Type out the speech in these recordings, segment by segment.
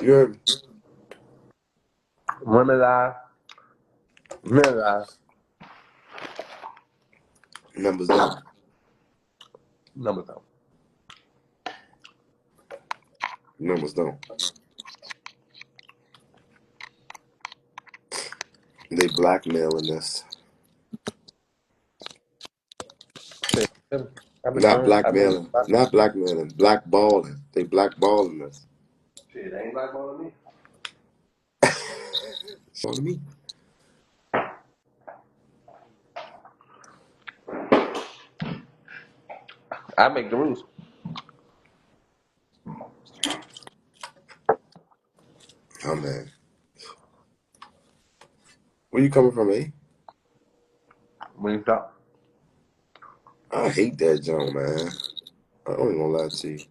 You heard me? Women lie, men lie, Numbers don't. numbers don't. Numbers don't. They blackmailing us. Shit, I've been Not learning. I've been blackmailing. Not blackmailing. Blackballing. They blackballing us. shit. Ain't blackballing me. On me. I make the rules. Oh man. Where you coming from, eh? When you stop, I hate that joint, man. I don't even gonna lie to you.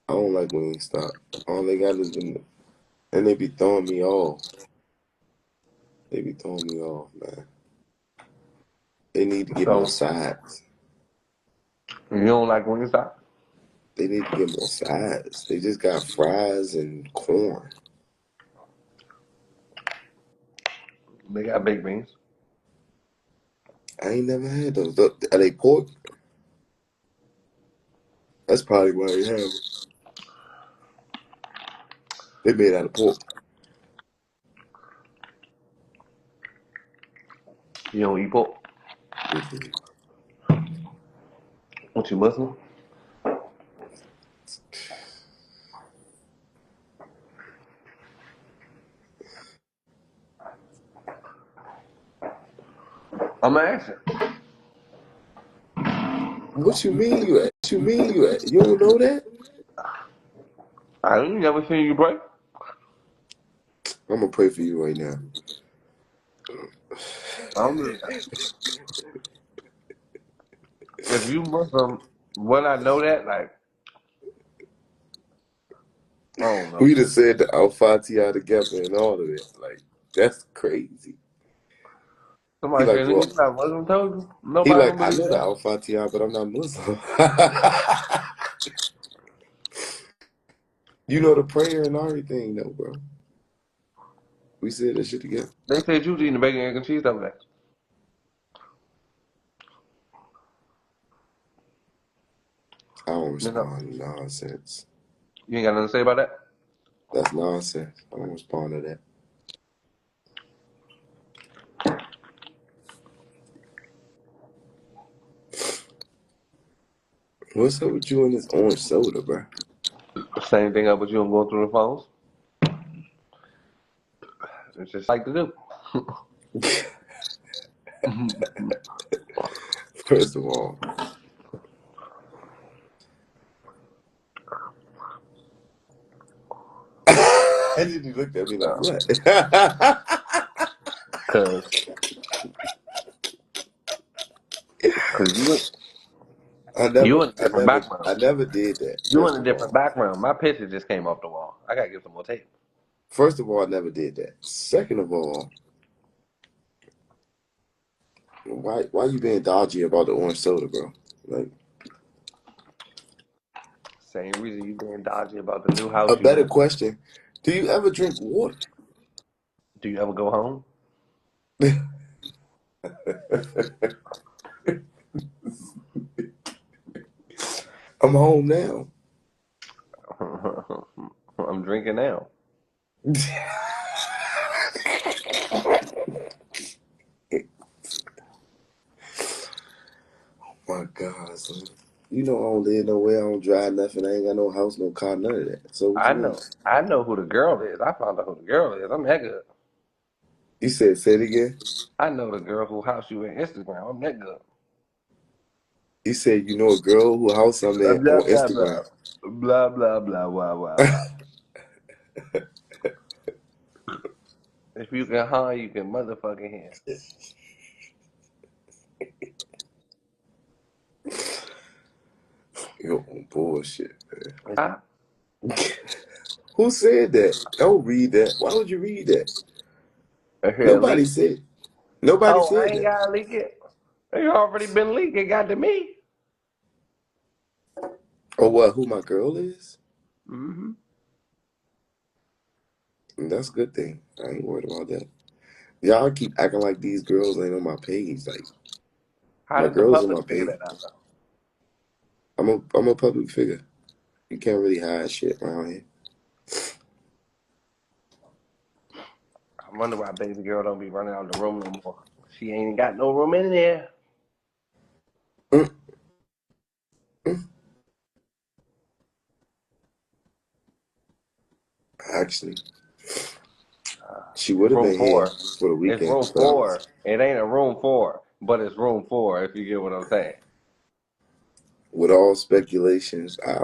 I don't like Wingstop. All they got is them, and they be throwing me off. They be throwing me off, man. They need to get more so sides. you don't like when you stop. They need to get more sides. They just got fries and corn. They got baked beans. I ain't never had those. Are they pork? That's probably why they have them. They made out of pork. You don't eat pork. Mm-hmm. What you Muslim? I'm asking. What you mean you at? What you mean you at? You don't know that? I ain't never seen you break. I'm gonna pray for you right now. I'm if you Muslim, when I know that, like, I don't know. We just said the Al-Fatiha together and all of that. Like, that's crazy. He Somebody like, said, nigga, well, you not Muslim told you? he Nobody like, don't I believe know the that. Al-Fatiha, but I'm not Muslim. You know the prayer and everything, though, bro. We said that shit together. They said you was eating the bacon, egg, and cheese double that. I don't Nigga, respond to nonsense. you ain't got nothing to say about that? That's nonsense. I don't respond to that. What's up with you and this orange soda, bro? Same thing up with you and going through the phones. It's just like to do. First of all, and then you looked at me like, what? Cause, cause you in a different I background. never did that. You First in a of different all, background. My picture just came off the wall. I gotta get some more tape. I never did that. Second of all, why you being dodgy about the orange soda, bro? Like, Same reason you being dodgy about the new house a you better in. question: do you ever drink water? Do you ever go home? I'm home now. I'm drinking now. My God, son. You know I don't live nowhere, I don't drive nothing, I ain't got no house, no car, none of that. So what you mean? I know who the girl is. I found out who the girl is. I'm that good. You said say it again? I know the girl who house you in Instagram. I'm that good. You said you know a girl who house I'm in Blah on blah blah. Instagram. Blah blah blah wow wow wow. If you can hunt, you can motherfucking hear. Yo, bullshit, I, man. Who said that? Don't read that. Why would you read that? I hear a Nobody leak. said. Nobody Oh, I said ain't that. gotta leak it. It already been leaked. It got to me. Or what? Who my girl is? Mm-hmm. And that's a good thing. I ain't worried about that. Y'all keep acting like these girls ain't on my page. Like How my does the girls on public my figure page. that out, though? I'm a public figure. You can't really hide shit around here. I wonder why baby girl don't be running out the room no more. She ain't got no room in there. Mm, mm. Actually, she would have Room been here four. for the It's weekend, room but I four. It ain't a room four, but it's room four, if you get what I'm saying. with all speculations, I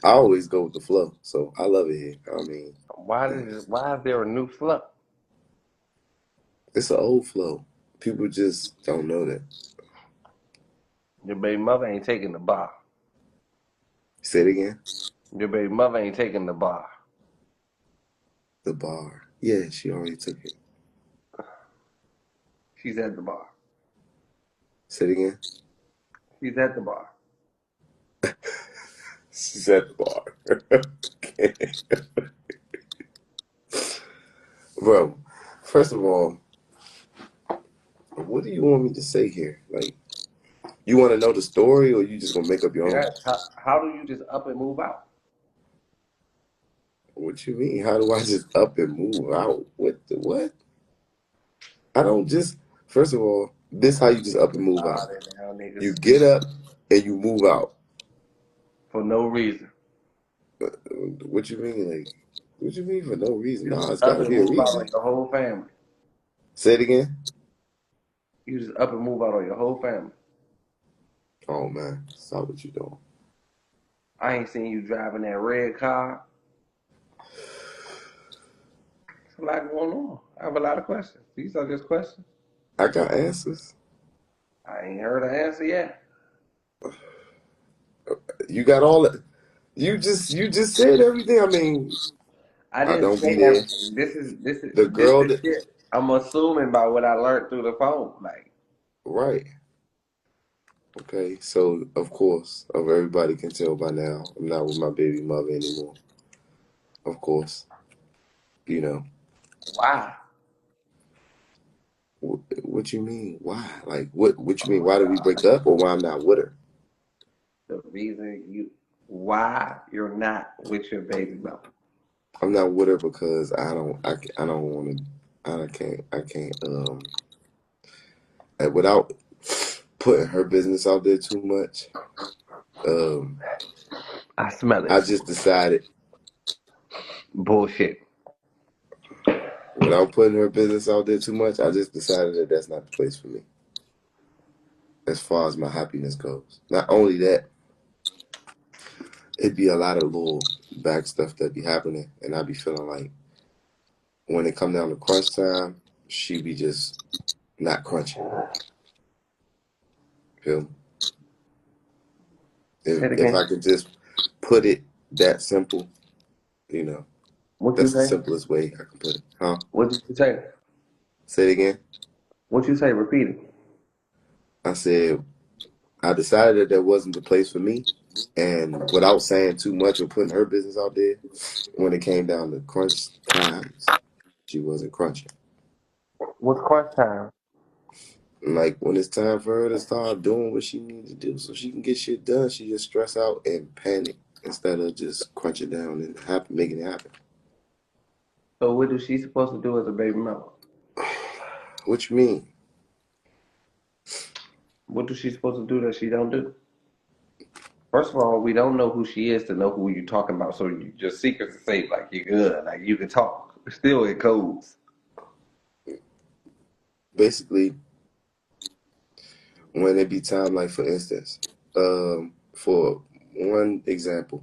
always go with the flow. So I love it here. I mean, Why is there a new flow? it's an old flow. People just don't know that. Your baby mother ain't taking the bar. Say it again. Your baby mother ain't taking the bar. The bar. Yeah, she already took it. She's at the bar. Say it again. She's at the bar. She's at the bar. Okay. Bro, first of all, what do you want me to say here? Like, you want to know the story, or you just gonna make up your own? Yes. How do you just up and move out? What you mean? How do I just up and move out? What the what? I don't just. First of all, this how you just up and move Ah, out. they now niggas You get up and you move out. for no reason. What you mean? Like, what you mean for no reason? You Nah, just it's got up to and be a move out reason. on your whole family. Say it again. You just up and move out on your whole family. Oh man, stop what you doing. I ain't seen you driving that red car. There's a lot going on. I have a lot of questions. These are just questions. I got answers. I ain't heard an answer yet. You got all that. You just said everything. I mean, I I didn't don't say be there. everything. The This girl is that shit. I'm assuming by what I learned through the phone. Like, right. Okay, so of course, of everybody can tell by now, I'm not with my baby mother anymore. Of course, you know. why? What you mean? Why? Like, what you mean? Why did we break up, or why I'm not with her? The reason you why you're not with your baby mother. I'm not with her because I don't want to. I can't. Without putting her business out there too much. Um, I smell I it. just decided Bullshit. without putting her business out there too much. I just decided that that's not the place for me as far as my happiness goes. Not only that, it'd be a lot of little back stuff that be happening, and I'd be feeling like when it come down to crunch time, she be just not crunching. Feel me? Say it If again. I could just put it that simple, you know, What you that's the say? simplest way I can put it. Huh? What did you say? Say it again. What you say? Repeat it. I said I decided that that wasn't the place for me, and without saying too much or putting her business out there, when it came down to crunch times, she wasn't crunching. What's crunch time? Like when it's time for her to start doing what she needs to do so she can get shit done, she just stress out and panic instead of just crunch it down and making it happen. So what is she supposed to do as a baby mama? What you mean? What is she supposed to do that she don't do? First of all, we don't know who she is to know who you're talking about. So your secrets are safe. Like you're good. Like you can talk. Still in codes. Basically, when it be time, like for instance, for one example,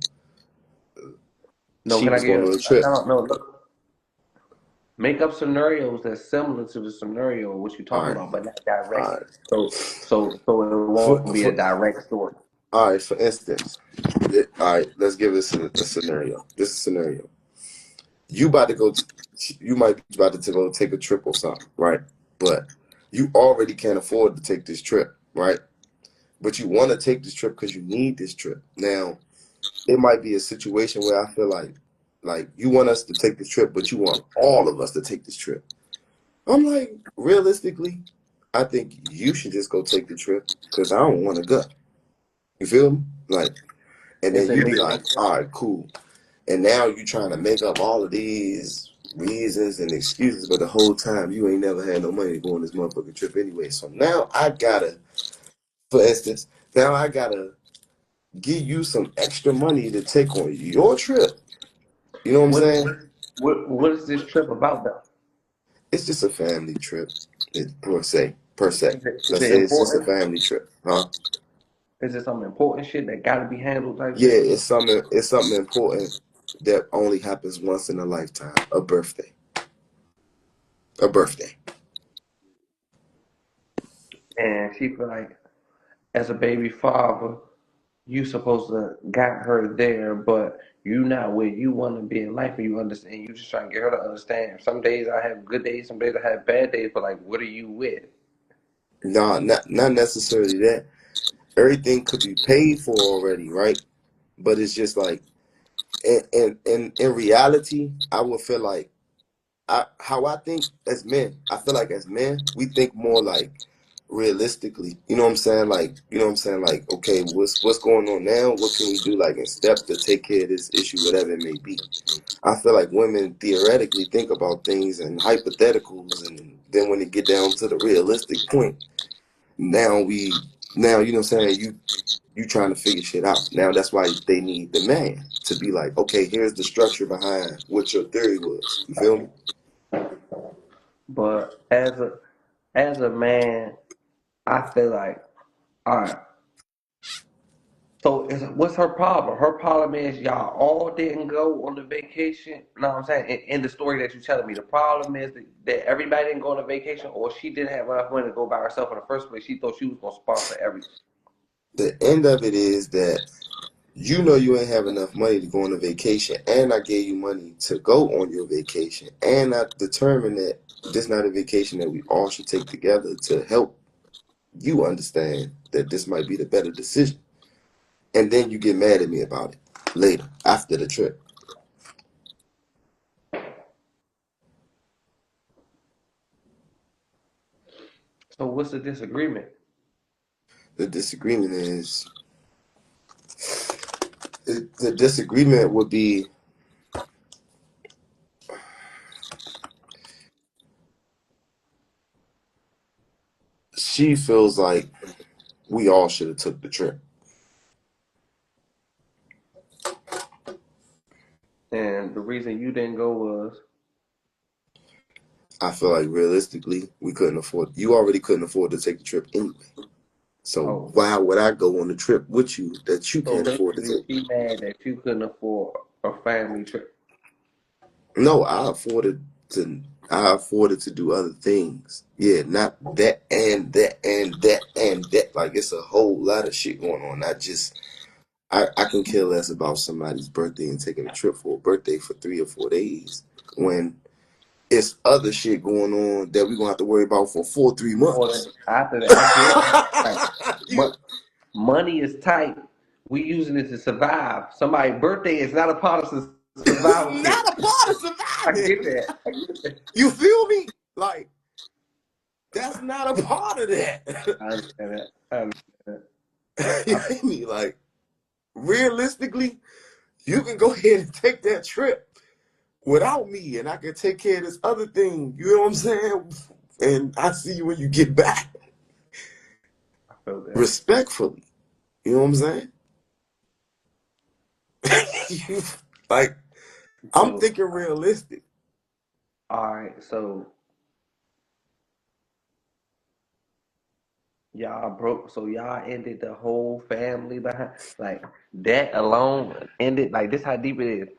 No, she can I was give going you on a a trip. no, no, no. Make up scenarios that's similar to the scenario of what you're All talking right, about, but not all directly. right. So it won't be a For direct story. all right, for instance, all right, let's give this a scenario. This is a scenario. You about to go. You might be about to go take a trip or something, right? But you already can't afford to take this trip, right? But you want to take this trip because you need this trip. Now, it might be a situation where I feel like like you want us to take this trip, but you want all of us to take this trip. I'm like, realistically, I think you should just go take the trip because I don't want to go. You feel me? Like, and It's then a you be mix. like, all right, cool. And now you trying to make up all of these reasons and excuses, but the whole time you ain't never had no money to go on this motherfucking trip anyway. So now I gotta, for instance, now I gotta give you some extra money to take on your trip. You know what I'm What saying? what is this trip about though? It's just a family trip, per se. Per se. Is Let's it say it's just a important? family trip, huh? Is it some important shit that gotta be handled type Yeah, shit? it's something important that only happens once in a lifetime. A birthday. A birthday. And she feel like as a baby father, you supposed to got her there, but you not where you want to be in life, and you understand. You just trying to get her to understand. Some days I have good days, some days I have bad days, but like, what are you with? No, not necessarily that. Everything could be paid for already, right? But it's just like in reality, I would feel like how I think as men, I feel like as men, we think more like realistically. You know what I'm saying? Like, you know what I'm saying? Like, okay, what's going on now? What can we do like in steps to take care of this issue, whatever it may be? I feel like women theoretically think about things and hypotheticals, and then when they get down to the realistic point, now now you know what I'm saying, you trying to figure shit out. Now that's why they need the man to be like, okay, here's the structure behind what your theory was. You feel me? But as a man, I feel like, all right. So what's her problem? Her problem is y'all all didn't go on the vacation. No, I'm saying in the story that you're telling me, the problem is that everybody didn't go on a vacation, or she didn't have enough money to go by herself in the first place. She thought she was gonna sponsor everything. The end of it is that you know you ain't have enough money to go on a vacation, and I gave you money to go on your vacation, and I determined that this not a vacation that we all should take together to help you understand that this might be the better decision. And then you get mad at me about it later after the trip. So what's the disagreement? The disagreement is the disagreement would be she feels like we all should have took the trip. And the reason you didn't go was, I feel like realistically we couldn't afford. You already couldn't afford to take the trip anyway. So oh, why would I go on the trip with you that you so can't afford to basically take? she mad that you couldn't afford a family trip. No, I afforded to do other things. Yeah, not that and that and that and that. Like it's a whole lot of shit going on. Not just I can care less about somebody's birthday and taking a trip for a birthday for 3 or 4 days when it's other shit going on that we're gonna have to worry about for 3 months. Or after that, I get that. Like, You money is tight. We using it to survive. Somebody's birthday is not a part of the survival kit. not a part of I surviving. get that. I get that. You feel me? Like that's not a part of that. I understand that. I understand that. You feel me? Like realistically, you can go ahead and take that trip without me, and I can take care of this other thing. You know what I'm saying? And I see you when you get back, I feel that. respectfully. You know what I'm saying? You, like I'm So, thinking realistic. all right. So y'all broke. So y'all ended the whole family behind. Like that alone ended. Like this, how deep it is.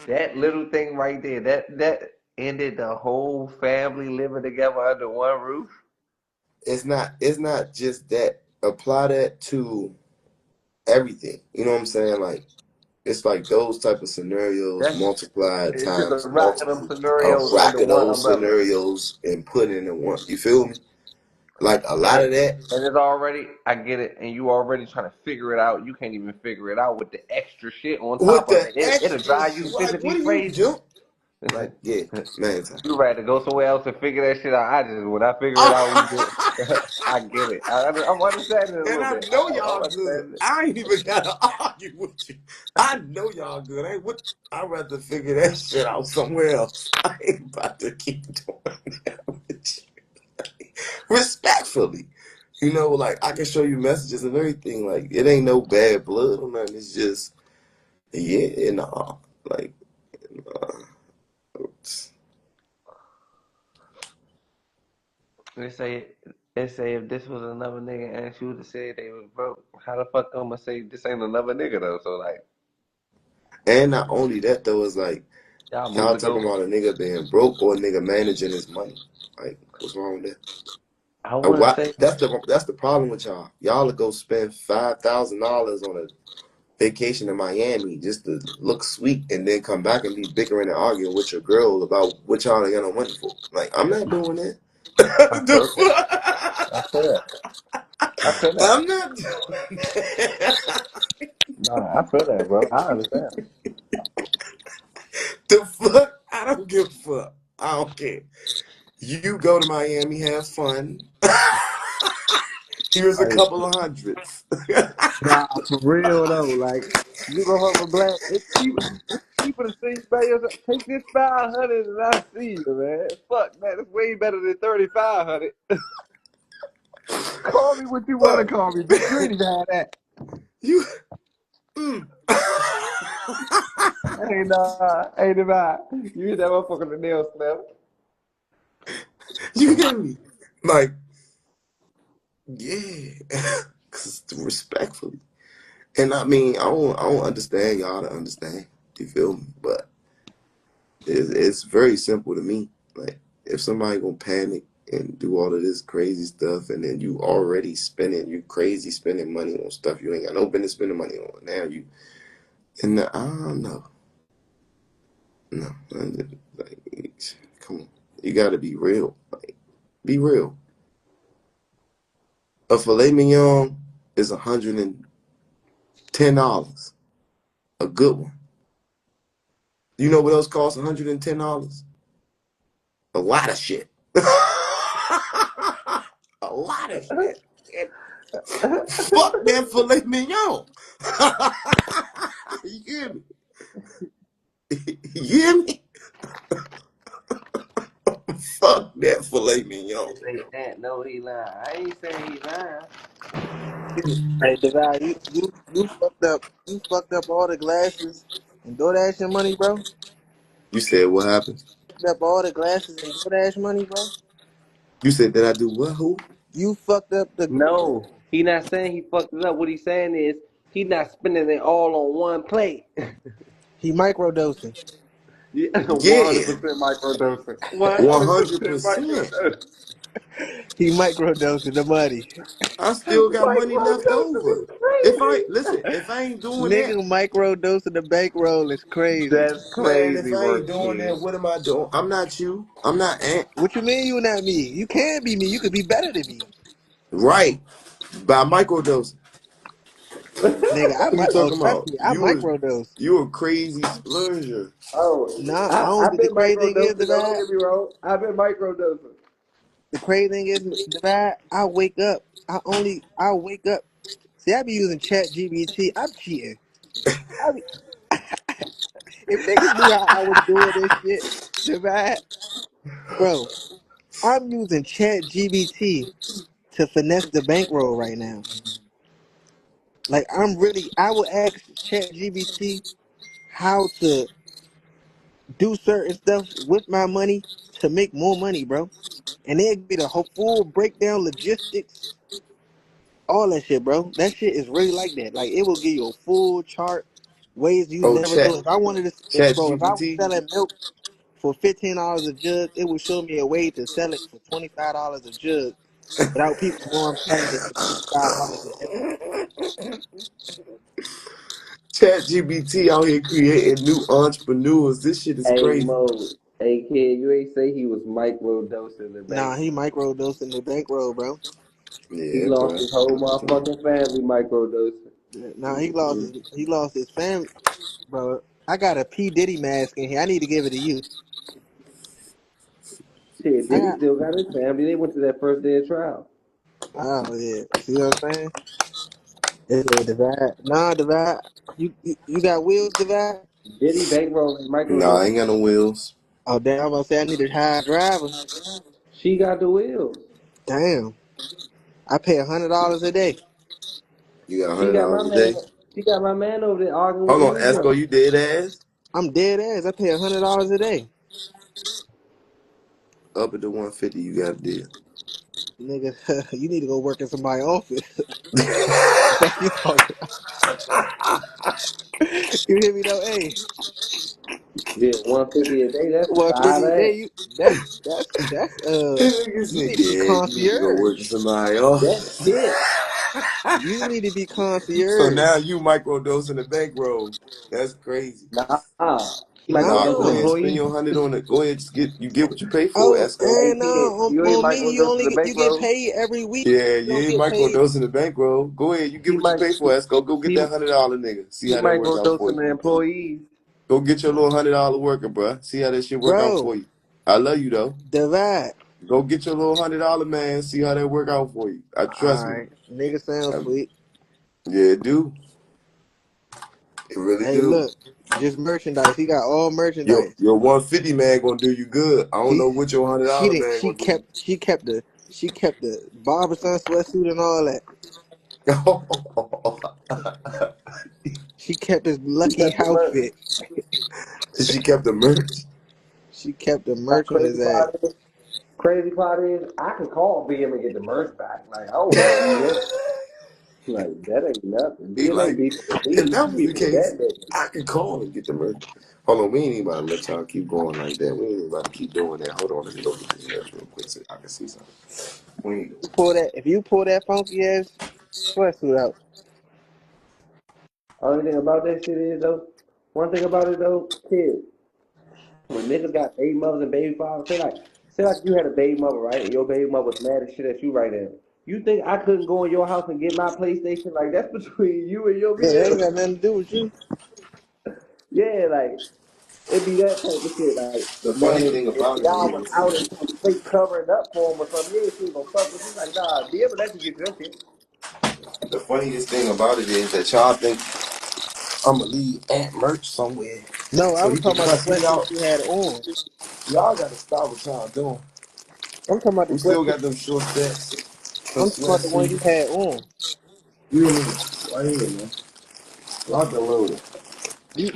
That little thing right there. That ended the whole family living together under one roof. It's not just that. Apply that to everything. You know what I'm saying? Like it's like those type of scenarios That's multiplied it's just a times rack of them multiple, a scenarios rack under of one those umbrella. scenarios and put in one. You feel me? Like a lot And, of that. and it's already, I get it, and you already trying to figure it out. You can't even figure it out with the extra shit on With top of the it. It'll extra drive shit. you Like, what physically are you crazy. doing? Like, yeah, man. You ready to go somewhere else and figure that shit out? When I figure it out, we And good. I get it. I'm understanding it a little I bit. know I'm y'all good. understanding it. I ain't even gotta argue with you. I know y'all good. Ain't what I'd rather figure that shit out somewhere else. I ain't about to keep doing that with you. Respectfully. You know, like I can show you messages and everything. Like it ain't no bad blood or nothing. It's just yeah, nah. Like They say they say if this was another nigga and she would have said they was broke, how the fuck I'm gonna say this ain't another nigga though? So like and not only that though, it's like y'all move y'all the talking about a goalpost. nigga being broke or a nigga managing his money. Like, what's wrong with that? I wouldn't Why, say that's the problem with y'all. Y'all will go spend $5,000 on a vacation in Miami just to look sweet and then come back and be bickering and arguing with your girl about what y'all ain't got no money for. Like, I'm not doing that. I The feel that. I fuck? feel that. I feel that. I'm not doing that. Nah, I feel that, bro. I understand. The fuck? I don't give a fuck. I don't care. You go to Miami, have fun. Here's a Like, couple of hundreds. nah, for real though. Like, you go fuck with black. It's cheaper to see you by yourself. Take this 500 and I see you, man. Fuck that. It's way better than 3,500. Call me what you want to Fuck. call me, bitch. You ain't even had that. You. Mm. Hey, nah, ain't about. You hit that motherfucker the nail snap. You get me? Like, yeah. 'Cause respectfully. And I mean, I don't understand y'all to understand. You feel me? But it's very simple to me. Like, if somebody gonna panic and do all of this crazy stuff, and then you crazy spending money on stuff you ain't got no business spending money on. Now you, and I don't know. No, like, come on. You gotta be real. Like, be real. A filet mignon is $110. A good one. You know what else costs $110? A lot of shit. A lot of shit. Fuck that filet mignon. You hear me? You hear me? Fuck that filet mignon. Say that, no, he lying. I ain't saying he lying. Hey, the guy, you fucked up all the glasses and DoorDash your money, bro. You said what happened? Fucked up all the glasses and DoorDash money, bro. You said that I do what? Who? You fucked up the. No, he not saying he fucked it up. What he's saying is he not spending it all on one plate. He microdosing. Yeah, Yeah, 100% microdosing. one 100% hundred percent. microdosing. He microdosing the money. I still got money left Microdosing over. is crazy. If I ain't doing Nigga that, microdosing the bankroll is crazy. That's man, if crazy I ain't work, doing kid. that, what am I doing? I'm not you. I'm not Ant. What you mean you not me? You can be me. You could be better than me. Right. By microdose. Nigga, I What you might. Oh, talking trust about? me, I microdose. You a crazy splurger. Oh, Nah, I don't. I've But the been crazy thing is, microdosing. the Don't bad. get me wrong. I've been microdosing. The crazy thing is, the bad. I wake up. I wake up. See, I be using Chat GBT. I'm cheating. I be, if niggas knew how I was doing this shit, the bad, bro. I'm using Chat GBT to finesse the bankroll right now. Like I'm really. I will ask Chat GBT how to do certain stuff with my money to make more money, bro. And they give me the whole full breakdown, logistics, all that shit, bro. That shit is really like that. Like it will give you a full chart, ways you Oh, never chat, thought. If I wanted to, chat bro, if I was GPT. selling milk for $15 a jug, it would show me a way to sell it for $25 a jug without people going paying it for $25 a jug. Chat GPT out here creating new entrepreneurs. This shit is Hey crazy. Mo, Hey kid, you ain't say he was micro dosing the Nah, he bankroll. microdosing the bankroll, bro. He Yeah, lost bro. his whole motherfucking family micro dosing. Nah, he lost his fam, bro. I got a P Diddy mask in here. I need to give it to you. Shit, I Diddy got. still got his family. They went to that first day of trial. Oh yeah. See what I'm saying? It said divide. Nah, divide. You got wheels, divide. Diddy bankroll and micro Nah, I dosing. ain't got no wheels. Oh damn! I'm gonna say I need a high driver. She got the wheels. Damn. I pay $100 a day. You got She hundred got my dollars a man. day. She got my man over there arguing with Hold the on, union. Esco, you dead ass. I'm dead ass. I pay $100 a day, Up at the 150, you got a deal. nigga. You need to go work in somebody's office. Fuck you talking about? You hear me though? Hey, Yeah, 150 a day. That's 150 a day. 5 ass. You that's. This nigga You said, need to be yeah, you need to go work concierge. for somebody That's else. shit. You need to be So concierge. now you microdosing the bankroll. That's crazy. Nah, she micro Nah, dosing go ahead, No. spend your employees. 100 on it. Go ahead, just get what you pay for, Oh, Esco. Hey and no, kid, you ain't on me, micro dosing the you get bankroll. paid every week. Yeah, You you don't ain't get paid. microdosing the bankroll. Go ahead, you get He what you might pay for, Esco. Go get he that $100 nigga. See he how that work micro out for dosing you. the employees. Go get your little $100 worker, bruh. See how that shit work out Bro, for you. I love you though. divide. Go get your little $100 man. See how that work out for you. I trust me. Alright. Nigga sounds Um, sweet. yeah, it do. It really Hey, do. look. Just merchandise. He got all merchandise. Your 150 man gonna do you good. I don't He know what your $100 man she gonna do kept she kept the barbershop sweatsuit and all that. you. She kept his He lucky kept the merch. outfit. She kept the merch. She kept the Like merch on his ass. crazy part is, I can call BM and get the merch back. Like I don't even need him. Like that ain't nothing. He BM ain't like, beefing with if me. that He was the beefing with case, that nigga. I could call and get the merch. Hold on, we ain't even about to let y'all keep going like that. We ain't even about to keep doing that. Hold on, let me go get this merch real quick so I can see something. We ain't doing If you pull that funky ass sweatsuit out, Only thing about that shit is though, one thing about it though, kid, when niggas got baby mothers and baby fathers, say like you had a baby mother, right? And your baby mother was mad as shit at you right now. You think I couldn't go in your house and get my PlayStation? Like that's between you and your yeah, that ain't BM. got nothing to do with you. Yeah, like it be that type of shit. Like the man, funny thing if about it y'all was is, out in some place covering up for him or something, yeah, she ain't gonna fuck with you. Like nah, be able to let you get your shit. the funniest thing about it is that y'all think I'm gonna leave Ant merch somewhere No, I so was he can talking about the cuss me sweatsuit out. you had on. Y'all gotta stop what y'all doing. I'm talking about the We still sweatsuit. got them short sets, them I'm talking about the one you sweatsuits. had on. You in here, right here, man. Lock and loaded. You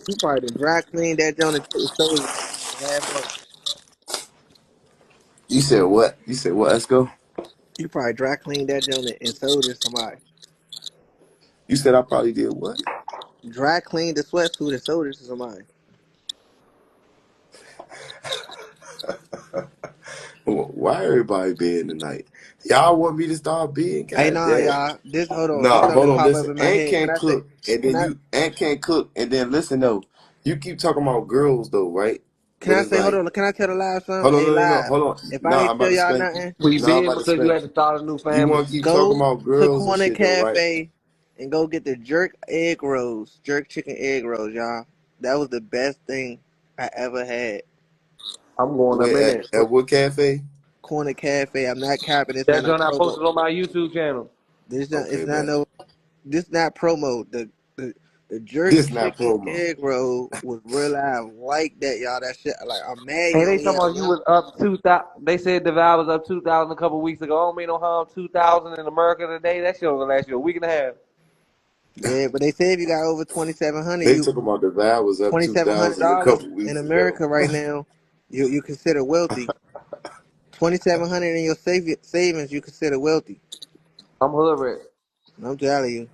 you probably done dry cleaned that joint and sold it for half off. You said what? You said what, Esco? You probably dry cleaned that joint and sold it to somebody. You said I probably did what? Dry cleaned the sweatsuit and sold it to somebody. Why everybody being tonight? Y'all want me to start being? Hey, God nah, damn. y'all. Hold on. This Nah, something hold that on, pop up listen. in my Ant head. Can can't I say? cook, and Can then I? Ant can't cook, and then listen though. You keep talking about girls though, right? Can But I it's say? Hold like, on. Can I tell the live hold something? on, Hey, no, no, no, live. hold on. If I Nah, I'm ain't about tell to y'all spank you. nothing, We Nah, I'm bid about to because you spank had you. to start a new You family. want to keep talking go about to girls and Corner shit though, right? Cafe and go get the jerk egg rolls, jerk chicken egg rolls, y'all. That was the best thing I ever had. I'm going up Where in there. at what cafe? Corner Cafe. I'm not capping. It's not That no joint I promo. posted on my YouTube channel. This not. It's Okay, not bet. no. This not promo. The jerk This not chicken promo. egg roll was real live like that, y'all. That shit. Like I'm mad Hey, you they only talking had about you one. was up 2,000. They said the value was up 2,000 a couple weeks ago. I don't mean no harm. 2,000 in America today. That shit was last you a week and a half. Yeah, but they say if you got over 2,700, They you took about the valve was up two thousand a $2,700 couple in weeks ago. America right now. You consider wealthy. 2,700 in your savings, you consider wealthy. I'm hood rich. I'm telling you.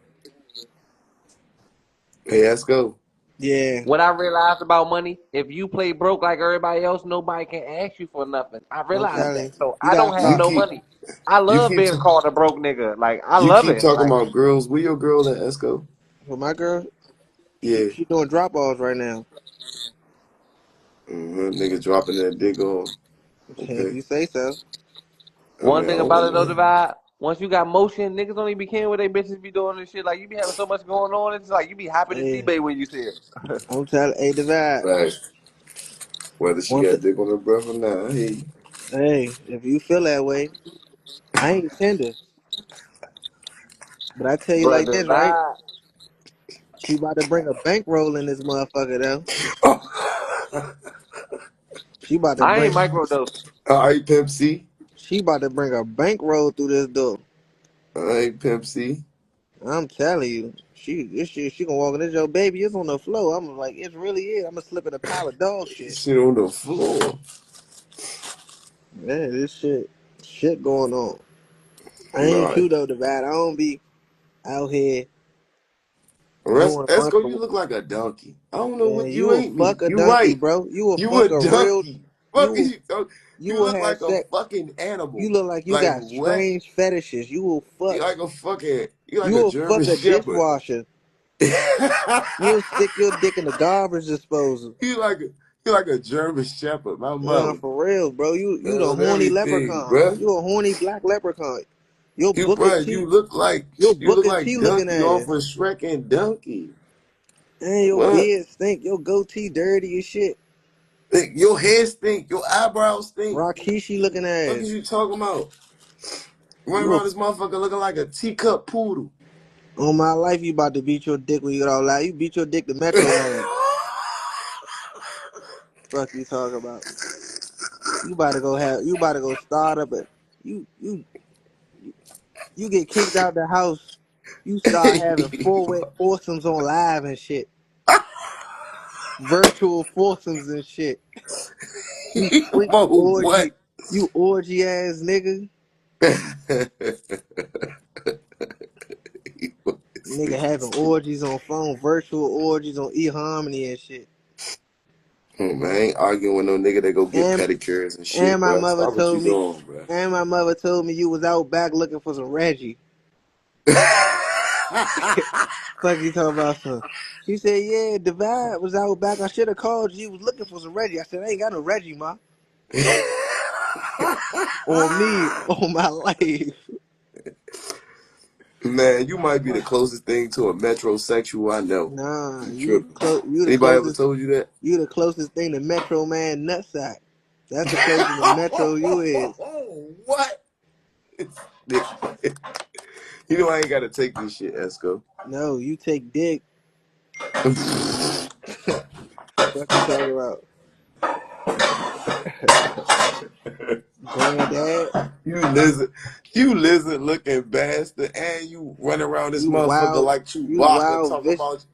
Hey, let's go. Yeah, What I realized about money, if you play broke like everybody else, nobody can ask you for nothing. I I'm realized telling that. you. So You I don't gotta have You start. no keep money. I you love keep being called a broke nigga. Like I you love keep it. talking Like about girls. Where your girl at, Esco? For my girl, Yeah. she doing drop offs right now. Nigga dropping that dick off. If Okay. you say so. I One mean, I thing about don't it though, know. Divide, once you got motion, niggas don't even be caring what they bitches be doing and shit. Like you be having so much going on, it's like you be happy to see Hey, babe when you see her. I'm telling. Hey, Divide. Right. Whether she One thing. got dick on her breath or not, I hear you. Hey, if you feel that way, I ain't tender, but I tell you But like this, right? Divide, She about to bring a bankroll in this motherfucker though. She about to I ain't bring. microdosing. All right, Pimp C. She about to bring a bankroll through this door. All right, Pimp C. I'm telling you, this shit, she gonna walk in this your baby. It's on the floor. I'm like, it really is. I'm gonna slip in a pile of dog shit. Shit on the floor. Man, this shit going on. I ain't Nah. you though, Divide. I don't be out here doing a bunch Esco, you of. look like a donkey. I don't know Man, what you you will ain't me. fuck a You donkey, right. bro. You will You a fuck a real. donkey. You Fuck will. is you? You You will look have like a sex. fucking You animal. look like you Like got what? strange fetishes. You will fuck. You like a fucking. You like You a will German fuck a Shepherd. dishwasher. you You'll stick your dick in the garbage disposal. like a. You like a German Shepherd. My Nah, mother. for real, bro. You the On horny everything, leprechaun. bruh. You a horny black leprechaun. Your You, Booker bruh, T, you your look Booker T like looking Donkey off ass. of Shrek and Donkey. And your What? beard stink. Your goatee dirty as shit. Your head stink. Your eyebrows stink. Rakishi looking What ass. is you talking about? Run You a, around this motherfucker looking like a teacup poodle. on my life, you about to beat your dick when you get all loud. You beat your dick to Metro Man. Fuck you talking about? You about to go have. You about to go start up a. You you you get kicked out the house. You start having four-way foursomes on live and shit. Virtual foursomes and shit. You freak For what? orgy. You orgy ass nigga. Nigga having orgies on phone, virtual orgies on eHarmony and shit. Oh, man, I ain't arguing with no nigga that go get And pedicures and and shit, my bro. mother Stop what you told me, doing, bro. and my mother told me you was out back looking for some Reggie. Fuck you talking about some. She said, yeah, Divide was out back. I should have called you. You was looking for some Reggie. I said, I ain't got no Reggie, ma. On me, on my life. Man, you might be the closest thing to a metrosexual I know. Nah, You tripping. you the Anybody ever closest. told you that? You the closest thing to Metro Man nutsack. That's the closest to Metro you is. What? You know I ain't gotta take this shit, Esco. No, you take dick. Fuck you talking about, granddad? You lizard looking bastard, and you run around this You motherfucker wild. like You Chewbacca wild talking vicious. about,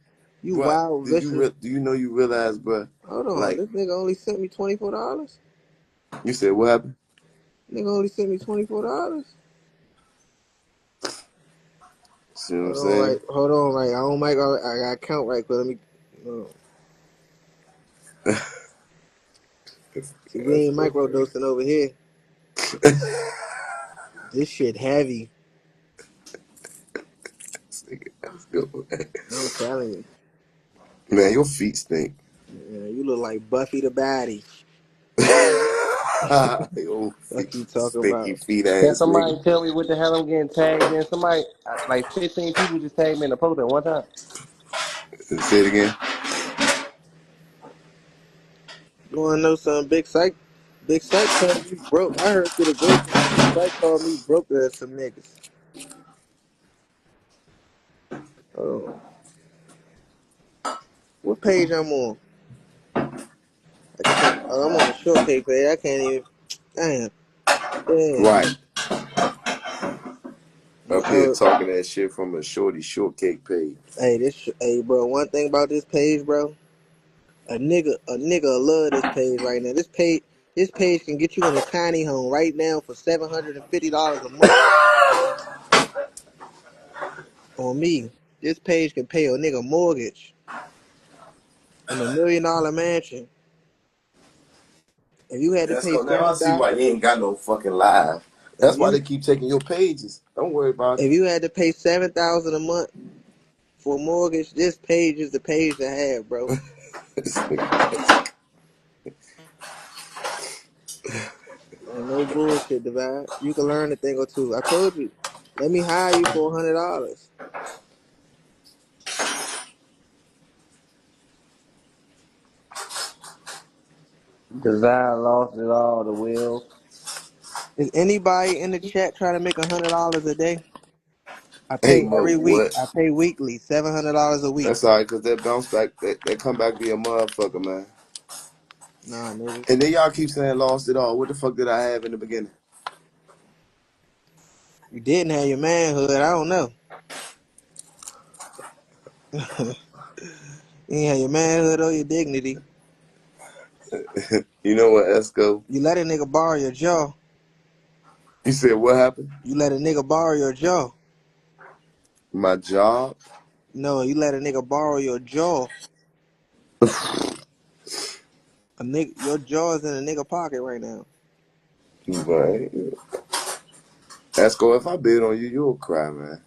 You bruh, wild vicious. do you know you realize, bruh, Hold on, like, this nigga only sent me $24. you said what happened? Nigga only sent me $24. See what I'm saying? Hold on, right. I don't make. I got to count right quick. Let me. See, we Let's ain't go, man. microdosing over here. This shit heavy. Let's go, man. I'm telling you. Man, your feet stink. Yeah, you look like Buffy the Baddie. Your Fuck feet, you talking stinky about? feet Can ass nigga. somebody tell me what the hell I'm getting tagged in? Somebody, like 15 people just tagged me in the post at one time. Say it again. You wanna know something? Big Psych? Big Psych called me broke. I heard through the grapevine. Big Psych called me broke as some niggas. Oh, what page I'm on? I can't. Oh, I'm on the shortcake page. I can't even. Damn. Yeah. Right. Up here Oh, talking that shit from a shorty shortcake page. hey, hey, bro. One thing about this page, bro. A nigga love this page right now. This page can get you in a tiny home right now for $750 a month. On me, this page can pay a nigga mortgage in $1 million mansion. If you had to That's pay cool. Now I seven see thousand, why you ain't got no fucking live. if That's why they you keep taking your pages. Don't worry about if you had to pay 7,000 a month for a mortgage, this page is the page to have, bro. it. bullshit, Divide. You can learn a thing or two. I told you. Let me hire you for $100. Desire lost it all, the will. Is anybody in the chat trying to make $100 a day? I pay Ain't no every week. what. I pay weekly, $700 a week. That's all right, cause that bounce back, that come back be a motherfucker, man. Nah, nigga. And then y'all keep saying lost it all. What the fuck did I have in the beginning? You didn't have your manhood. I don't know. You ain't have your manhood or your dignity. You know what, Esco? You let a nigga borrow your jaw. You said what happened? You let a nigga borrow your jaw. My job? No, you let a nigga borrow your jaw. A nigga, your jaw is in a nigga pocket right now. Right. Esco, if I bid on you, you'll cry, man.